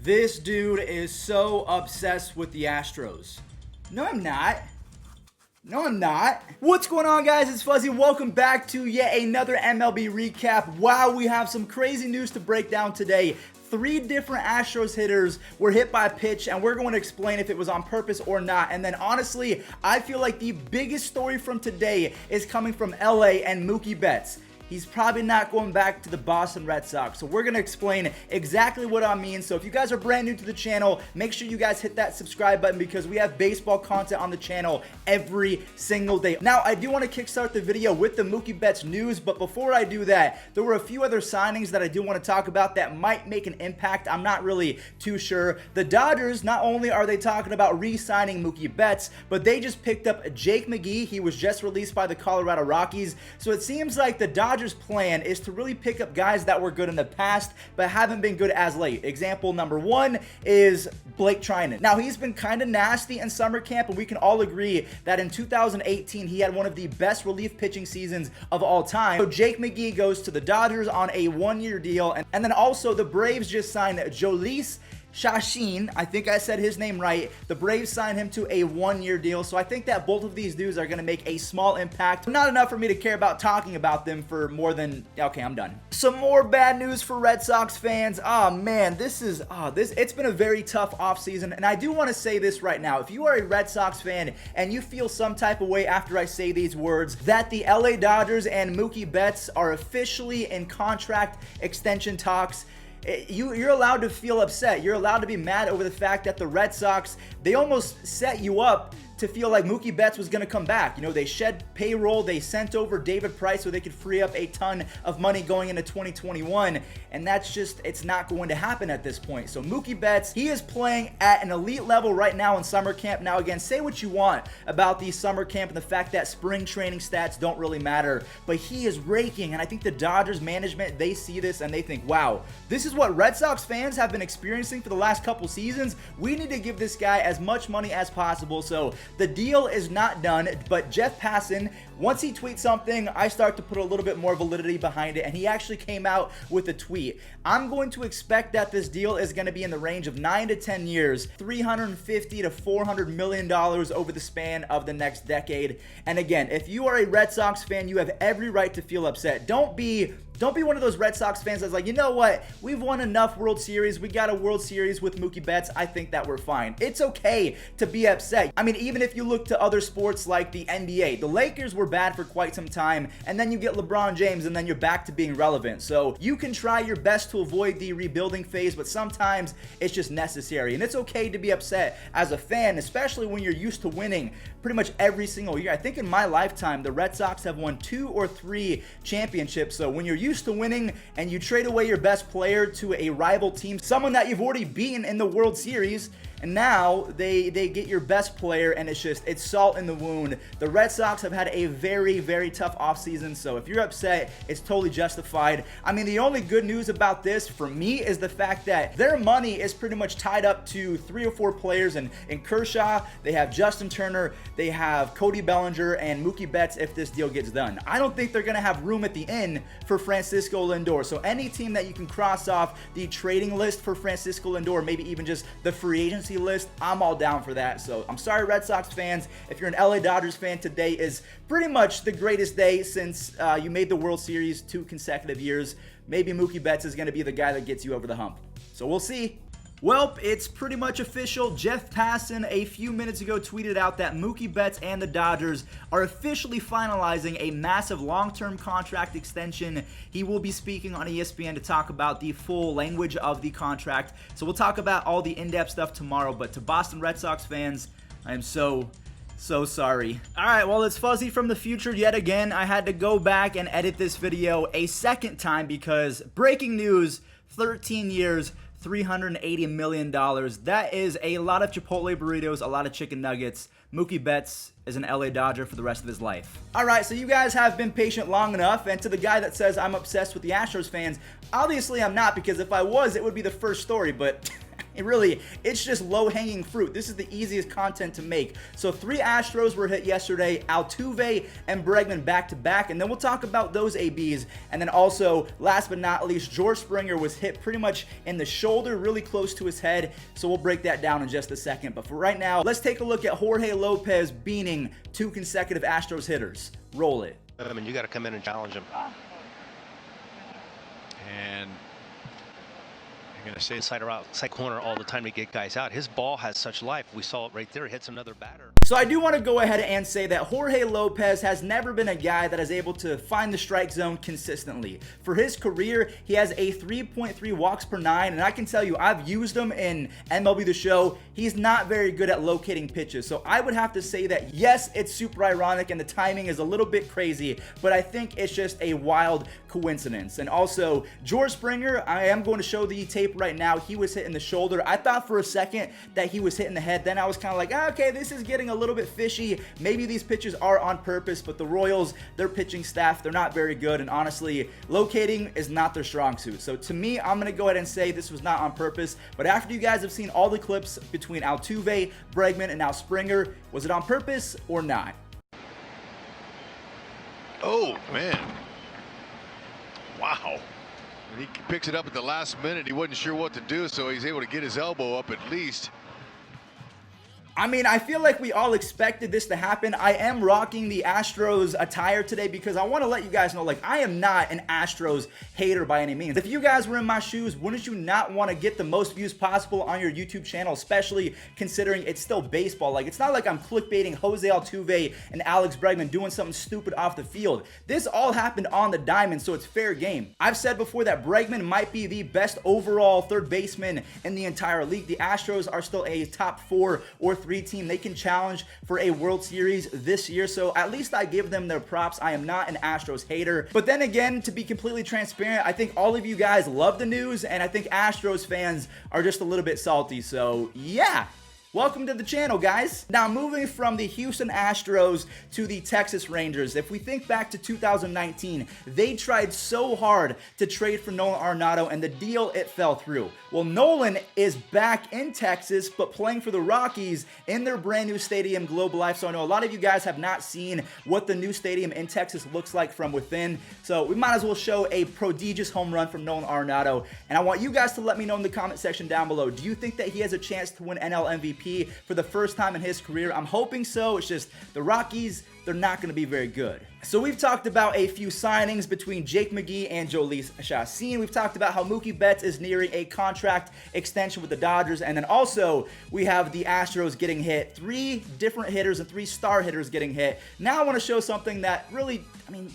This dude is so obsessed with the Astros. No, I'm not. No, I'm not. What's going on, guys? It's Fuzzy. Welcome back to yet another MLB recap. Wow, we have some crazy news to break down today. 3 different Astros hitters were hit by a pitch, and we're going to explain if it was on purpose or not. And then honestly, I feel like the biggest story from today is coming from LA and Mookie Betts. He's probably not going back to the Boston Red Sox. So we're going to explain exactly what I mean. So if you guys are brand new to the channel, make sure you guys hit that subscribe button because we have baseball content on the channel every single day. Now, I do want to kickstart the video with the Mookie Betts news, but before I do that, there were a few other signings that I do want to talk about that might make an impact. I'm not really too sure. The Dodgers, not only are they talking about re-signing Mookie Betts, but they just picked up Jake McGee. He was just released by the Colorado Rockies. So it seems like the Dodgers plan is to really pick up guys that were good in the past but haven't been good as late. Example number 1 is Blake Trinan. Now, he's been kind of nasty in summer camp, and we can all agree that in 2018 he had one of the best relief pitching seasons of all time. So Jake McGee goes to the Dodgers on a 1-year deal, and then also the Braves just signed Jhoulys Chacin. I think I said his name right. The Braves signed him to a 1-year deal, so I think that both of these dudes are going to make a small impact. Not enough for me to care about talking about them for more than... Okay, I'm done. Some more bad news for Red Sox fans. Oh man, it's been a very tough offseason, and I do want to say this right now. If you are a Red Sox fan and you feel some type of way after I say these words, that the LA Dodgers and Mookie Betts are officially in contract extension talks, you're allowed to feel upset. You're allowed to be mad over the fact that the Red Sox, they almost set you up to feel like Mookie Betts was going to come back. You know, they shed payroll, they sent over David Price so they could free up a ton of money going into 2021, and that's just, it's not going to happen at this point. So Mookie Betts, he is playing at an elite level right now in summer camp. Now again, say what you want about the summer camp and the fact that spring training stats don't really matter, but he is raking, and I think the Dodgers management, they see this and they think, wow, this is what Red Sox fans have been experiencing for the last couple seasons. We need to give this guy as much money as possible. So the deal is not done, but Jeff Passan, once he tweets something, I start to put a little bit more validity behind it, and he actually came out with a tweet. I'm going to expect that this deal is going to be in the range of 9 to 10 years, $350 to $400 million over the span of the next decade. And again, if you are a Red Sox fan, you have every right to feel upset. Don't be one of those Red Sox fans that's like, you know what, we've won enough World Series, we got a World Series with Mookie Betts, I think that we're fine. It's okay to be upset. I mean, even if you look to other sports like the NBA, the Lakers were bad for quite some time, and then you get LeBron James, and then you're back to being relevant. So you can try your best to avoid the rebuilding phase, but sometimes it's just necessary, and it's okay to be upset as a fan, especially when you're used to winning pretty much every single year. I think in my lifetime, the Red Sox have won 2 or 3 championships, so when you're used to winning and you trade away your best player to a rival team, someone that you've already beaten in the World Series, and now they get your best player, and it's salt in the wound. The Red Sox have had a very, very tough offseason, so if you're upset, it's totally justified. I mean, the only good news about this for me is the fact that their money is pretty much tied up to 3 or 4 players, and in Kershaw, they have Justin Turner, they have Cody Bellinger, and Mookie Betts if this deal gets done. I don't think they're going to have room at the end for Francisco Lindor, so any team that you can cross off the trading list for Francisco Lindor, maybe even just the free agency list, I'm all down for that. So I'm sorry, Red Sox fans, if you're an LA Dodgers fan, today is pretty much the greatest day since you made the World Series 2 consecutive years. Maybe Mookie Betts is going to be the guy that gets you over the hump. So we'll see. Well, it's pretty much official. Jeff Passan a few minutes ago tweeted out that Mookie Betts and the Dodgers are officially finalizing a massive long-term contract extension. He will be speaking on ESPN to talk about the full language of the contract. So we'll talk about all the in-depth stuff tomorrow, but to Boston Red Sox fans, I am so sorry. Alright, well, it's Fuzzy from the future yet again. I had to go back and edit this video a second time because breaking news, 13 years, $380 million. That is a lot of Chipotle burritos, a lot of chicken nuggets. Mookie Betts is an LA Dodger for the rest of his life. Alright, so you guys have been patient long enough, and to the guy that says I'm obsessed with the Astros fans, obviously I'm not, because if I was, it would be the first story, but And really, it's just low-hanging fruit. This is the easiest content to make. So 3 Astros were hit yesterday, Altuve and Bregman back-to-back, and then we'll talk about those ABs. And then also, last but not least, George Springer was hit pretty much in the shoulder, really close to his head, so we'll break that down in just a second. But for right now, let's take a look at Jorge Lopez beating 2 consecutive Astros hitters. Roll it. I mean, you got to come in and challenge him. And you're going to say side or outside corner all the time to get guys out. His ball has such life. We saw it right there. He hits another batter. So I do want to go ahead and say that Jorge Lopez has never been a guy that is able to find the strike zone consistently. For his career, he has a 3.3 walks per 9, and I can tell you, I've used him in MLB The Show. He's not very good at locating pitches. So I would have to say that, yes, it's super ironic and the timing is a little bit crazy, but I think it's just a wild coincidence. And also, George Springer, I am going to show the tape right now. He was hit in the shoulder. I thought for a second that he was hit in the head. Then I was kind of like, okay, this is getting a little bit fishy. Maybe these pitches are on purpose, but the Royals, their pitching staff, they're not very good. And honestly, locating is not their strong suit. So to me, I'm going to go ahead and say this was not on purpose. But after you guys have seen all the clips between Altuve, Bregman, and now Springer, was it on purpose or not? Oh, man. Wow. And he picks it up at the last minute. He wasn't sure what to do, so he's able to get his elbow up at least. I mean, I feel like we all expected this to happen. I am rocking the Astros attire today because I want to let you guys know, like, I am not an Astros hater by any means. If you guys were in my shoes, wouldn't you not want to get the most views possible on your YouTube channel, especially considering it's still baseball? Like, it's not like I'm clickbaiting Jose Altuve and Alex Bregman doing something stupid off the field. This all happened on the diamond, so it's fair game. I've said before that Bregman might be the best overall third baseman in the entire league. The Astros are still a top 4 or 3 team. They can challenge for a World Series this year, so at least I give them their props. I am not an Astros hater, but then again, to be completely transparent, I think all of you guys love the news, and I think Astros fans are just a little bit salty, so yeah. Welcome to the channel, guys. Now, moving from the Houston Astros to the Texas Rangers, if we think back to 2019, they tried so hard to trade for Nolan Arenado, and the deal, it fell through. Well, Nolan is back in Texas, but playing for the Rockies in their brand new stadium, Globe Life. So I know a lot of you guys have not seen what the new stadium in Texas looks like from within. So we might as well show a prodigious home run from Nolan Arenado. And I want you guys to let me know in the comment section down below. Do you think that he has a chance to win NL MVP for the first time in his career? I'm hoping so. It's just the Rockies, they're not going to be very good. So we've talked about a few signings between Jake McGee and Jhoulys Chacín. We've talked about how Mookie Betts is nearing a contract extension with the Dodgers. And then also we have the Astros getting hit. 3 different hitters and 3 star hitters getting hit. Now I want to show something that really, I mean,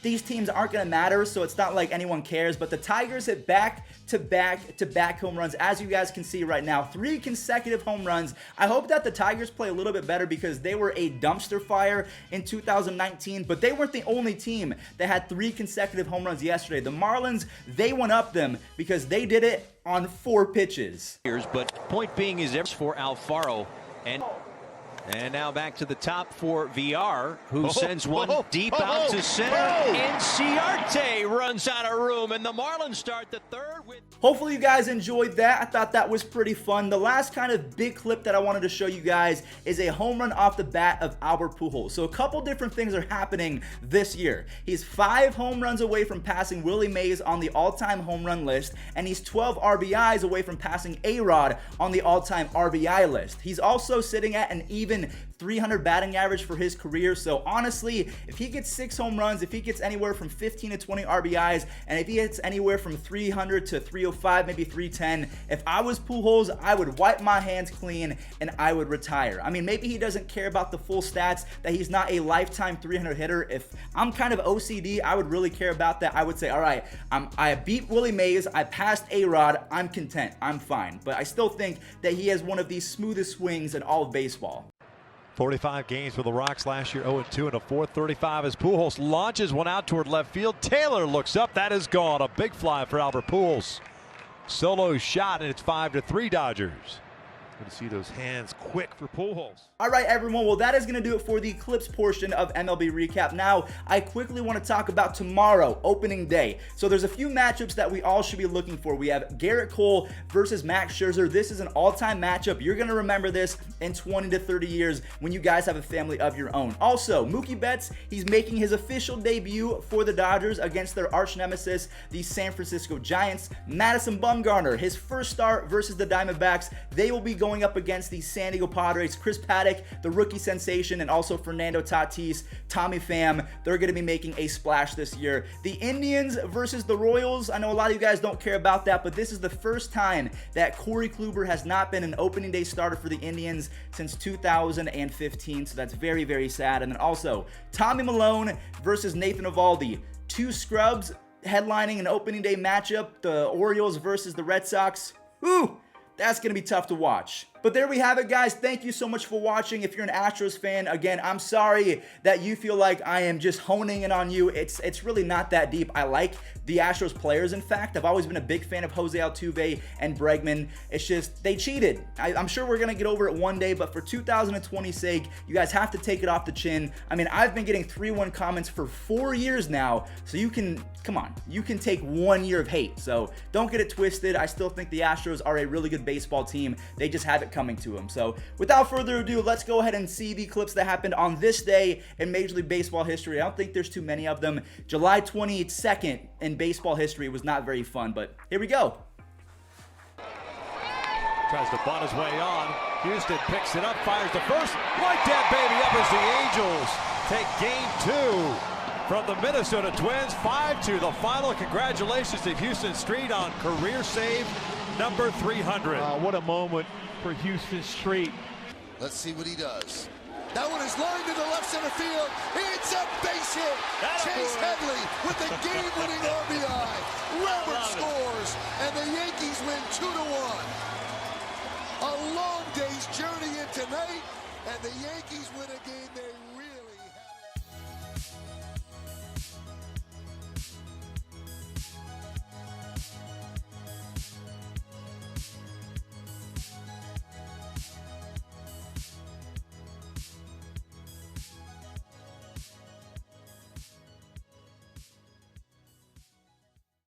these teams aren't going to matter, so it's not like anyone cares, but the Tigers hit back-to-back home runs, as you guys can see right now. 3 consecutive home runs. I hope that the Tigers play a little bit better because they were a dumpster fire in 2019, but they weren't the only team that had 3 consecutive home runs yesterday. The Marlins, they went up them because they did it on 4 pitches. But point being is for Alfaro, and now back to the top for VR, who sends one deep out to center. And Ciarte runs out of room, and the Marlins start the 3rd with... Hopefully you guys enjoyed that. I thought that was pretty fun. The last kind of big clip that I wanted to show you guys is a home run off the bat of Albert Pujols. So a couple different things are happening this year. He's 5 home runs away from passing Willie Mays on the all-time home run list, and he's 12 RBIs away from passing A-Rod on the all-time RBI list. He's also sitting at an even 300 batting average for his career. So honestly, if he gets 6 home runs, if he gets anywhere from 15 to 20 RBIs, and if he gets anywhere from 300 to 305, maybe 310, if I was Pujols, I would wipe my hands clean and I would retire. I mean, maybe he doesn't care about the full stats, that he's not a lifetime 300 hitter. If I'm kind of OCD, I would really care about that. I would say, all right, I beat Willie Mays, I passed A-Rod, I'm content, I'm fine. But I still think that he has one of the smoothest swings in all of baseball. 45 games for the Rocks last year, 0-2 in a 435 as Pujols launches one out toward left field. Taylor looks up, that is gone. A big fly for Albert Pujols. Solo shot, and it's 5-3 Dodgers. Good to see those hands quick for Pujols. All right, everyone. Well, that is going to do it for the clips portion of MLB Recap. Now, I quickly want to talk about tomorrow, opening day. So there's a few matchups that we all should be looking for. We have Gerrit Cole versus Max Scherzer. This is an all-time matchup. You're going to remember this in 20 to 30 years when you guys have a family of your own. Also, Mookie Betts, he's making his official debut for the Dodgers against their arch nemesis, the San Francisco Giants. Madison Bumgarner, his first start versus the Diamondbacks. They will be going up against the San Diego Padres. Chris Paddock, the rookie sensation, and also Fernando Tatis, Tommy Pham. They're going to be making a splash this year. The Indians versus the Royals. I know a lot of you guys don't care about that, but this is the first time that Corey Kluber has not been an opening day starter for the Indians since 2015, so that's very, very sad. And then also Tommy Milone versus Nathan Eovaldi. Two scrubs headlining an opening day matchup. The Orioles versus the Red Sox. Ooh, that's going to be tough to watch. But there we have it, guys. Thank you so much for watching. If you're an Astros fan, again, I'm sorry that you feel like I am just honing in on you. It's really not that deep. I like the Astros players, in fact. I've always been a big fan of Jose Altuve and Bregman. It's just, they cheated. I'm sure we're going to get over it one day, but for 2020's sake, you guys have to take it off the chin. I mean, I've been getting 3-1 comments for 4 years now, so you can, come on, you can take 1 year of hate. So don't get it twisted. I still think the Astros are a really good baseball team. They just have it coming to them. So without further ado, let's go ahead and see the clips that happened on this day in Major League Baseball history. I don't think there's too many of them. July 22nd in baseball history was not very fun, but here we go. Tries to bunt his way on. Houston picks it up, fires the first. Like that baby up as the Angels take game 2 from the Minnesota Twins. 5-2 the final. Congratulations to Houston Street on career save number 300. What a moment for Houston Street. Let's see what he does. That one is lined to the left center field. It's a base hit. Chase Headley with the game-winning RBI. Robert scores, and the Yankees win 2-1. A long day's journey in tonight, and the Yankees win a game they